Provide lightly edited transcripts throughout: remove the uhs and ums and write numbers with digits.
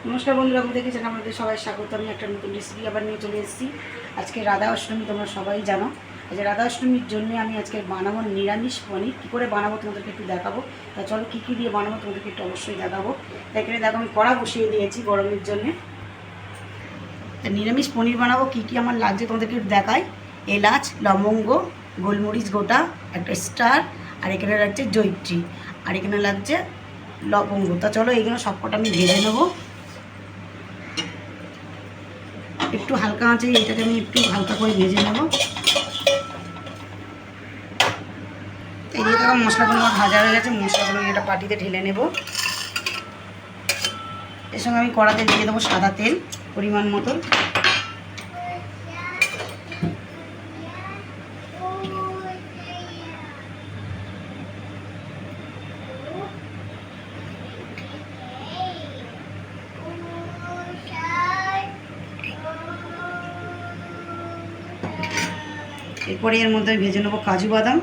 নমস্কার বন্ধুরা, আপনি দেখেছেন আমাদের সবাই স্বাগত। আমি একটা নতুন রেসিপি আবার নিয়ে চলে এসেছি। আজকে রাধা অষ্টমী, তোমরা সবাই জানো। আজকে রাধা অষ্টমীর জন্য আমি আজকে বানাবো নিরামিষ পনির। কী করে বানাবো তোমাদেরকে একটু দেখাবো। তা চলো কী কী দিয়ে বানাবো তোমাদেরকে একটু অবশ্যই দেখাবো। এখানে দেখো আমি কড়া বসিয়ে দিয়েছি গরমের জন্যে। তা নিরামিষ পনির বানাবো, কী কী আমার লাগছে তোমাদেরকে একটু দেখাই। এলাচ, লবঙ্গ, গোলমরিচ গোটা, একটা স্টার, আর এখানে লাগছে জয়িত্রী, আর এখানে লাগছে লবঙ্গ। তা চলো এইগুলো সবকটা আমি ভেজে নেবো একটু হালকা আঁচে। এটাকে আমি একটু হালকা করে ভেজে নেব। এই দিয়ে দেখো মশলাগুলো আমার ভাজা হয়ে গেছে। মশলাগুলো এটা পাটিতে ঢেলে নেব। এর সঙ্গে আমি কড়াতে দিয়ে দেবো সাদা তেল পরিমাণ মতো। এরপরে এর মধ্যে ভেজে নেবো কাজু বাদাম।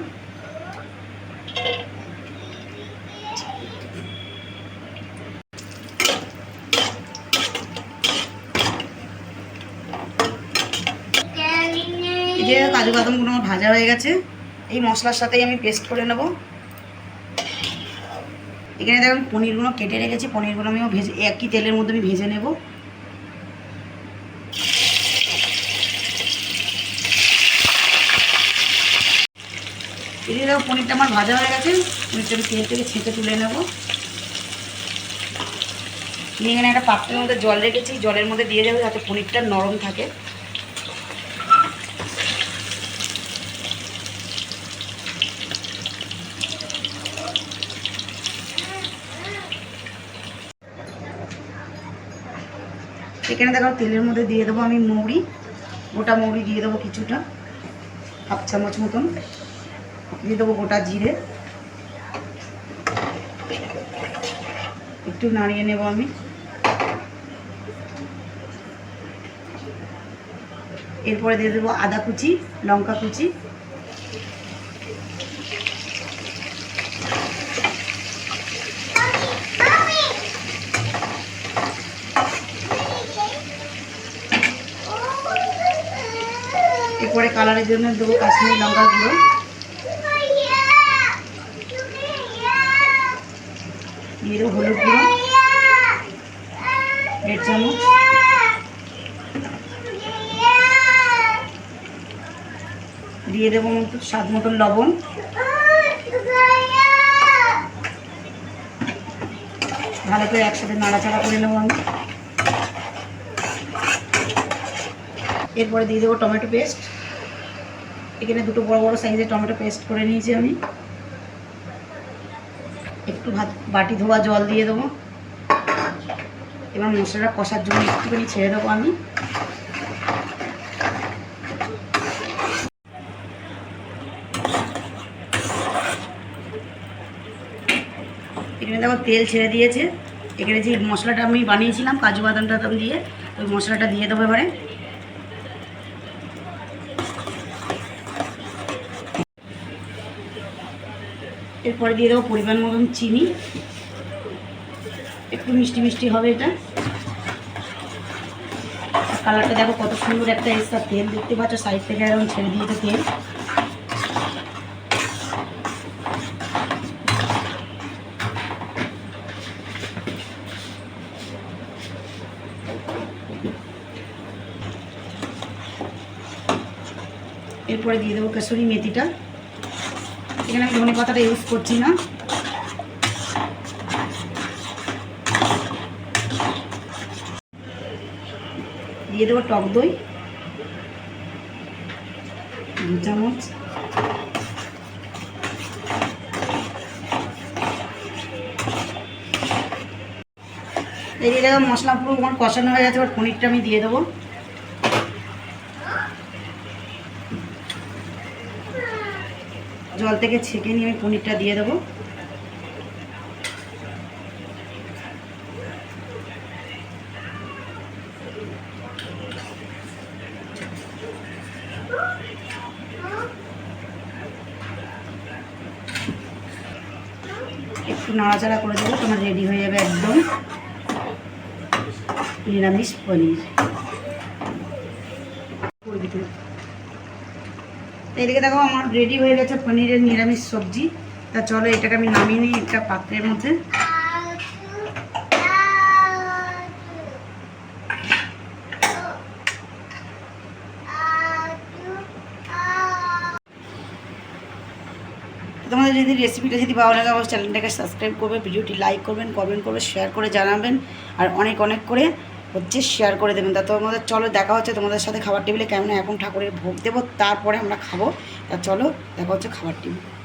এই যে কাজু বাদামগুলো আমার ভাজা হয়ে গেছে। এই মশলার সাথেই আমি পেস্ট করে নেব। এখানে দেখুন পনিরগুলো কেটে রেখেছি। পনিরগুলো আমিও ভেজে একই তেলের মধ্যে আমি ভেজে নেব। এই দেখো পনিরটা আমার ভাজা হয়ে গেছে। পনিরটা আমি তেল থেকে ছেঁকে তুলে নেব। আমি এখানে একটা পাত্রের মধ্যে জল রেখেছি, জলের মধ্যে দিয়ে দেবো যাতে পনিরটা নরম থাকে। এখানে দেখো তেলের মধ্যে দিয়ে দেবো আমি মৌরি, গোটা মৌরি দিয়ে দেবো কিছুটা, হাফ চামচ মতন। দিয়ে দেবো গোটা জিরে, একটু নাড়িয়ে নেব আমি। এরপরে দিয়ে দেবো আদা কুচি, লঙ্কা কুচি, এরপরে কালারের জন্য দেবো কাশ্মীরি লঙ্কা গুঁড়ো, দিয়ে দেবো হলুদ গুঁড়ো 1.5 চামচ, দিয়ে দেবো স্বাদ মতন লবণ। ভালো করে একসাথে নাড়াচাড়া করে নেবো আমি। এরপরে দিয়ে দেবো টমেটো পেস্ট। এখানে দুটো বড় বড় সাইজের টমেটো পেস্ট করে নিয়েছি আমি। একটু বাটি ধোয়া জল দিয়ে দেবো। এবার মশলাটা কষার জন্য একটুখানি ছেড়ে দেবো আমি। এখানে দেখো তেল ছেড়ে দিয়েছে। এখানে যে মশলাটা আমি বানিয়েছিলাম কাজু বাদামটা দিয়ে, ওই মশলাটা দিয়ে দেবো এবারে। এরপরে দিয়ে দেবো পরিমাণ মতন চিনি, একটু মিষ্টি মিষ্টি হবে এটা। কালারটা দেখো কত সুন্দর একটা এক্সট্রা তেল দেখতে পাচ্ছ, সাইড থেকে এরকম ছেড়ে দিয়েছে তেল। এরপরে দিয়ে দেবো কসুরি মেথিটা। এখানে আমি ধনে পাতাটা ইউজ করছি না। দিয়ে দেবো টক দই 2 চামচ। এই দেখো মশলা পুরো আমার কষানো হয়ে গেছে। এবার পনিরটা আমি দিয়ে দেবো। জল থেকে ছেঁকে নিয়ে আমি পনিরটা দিয়ে দেবো। একটু নাড়াচাড়া করে দেবো, তোমার রেডি হয়ে যাবে একদম। নিরামিষ পনির। এইদিকে দেখো আমার রেডি হয়ে গেছে পনিরের নিরামিষ সবজি। তা চলো এটাকে আমি নামিয়ে নিই একটা পাত্রের মধ্যে। তোমাদের যদি রেসিপিটা যদি ভালো লাগে আমার চ্যানেলটাকে সাবস্ক্রাইব করবে, ভিডিওটি লাইক করবেন, কমেন্ট করবে, শেয়ার করে জানাবেন, আর অনেক অনেক করে শেয়ার করে দেবেন। তা তোমাদের চলো দেখা হচ্ছে তোমাদের সাথে খাবার টেবিলে। কেমন এখন ঠাকুরের ভোগ দেবো, তারপরে আমরা খাবো। তা চলো দেখা হচ্ছে খাবার টেবিল।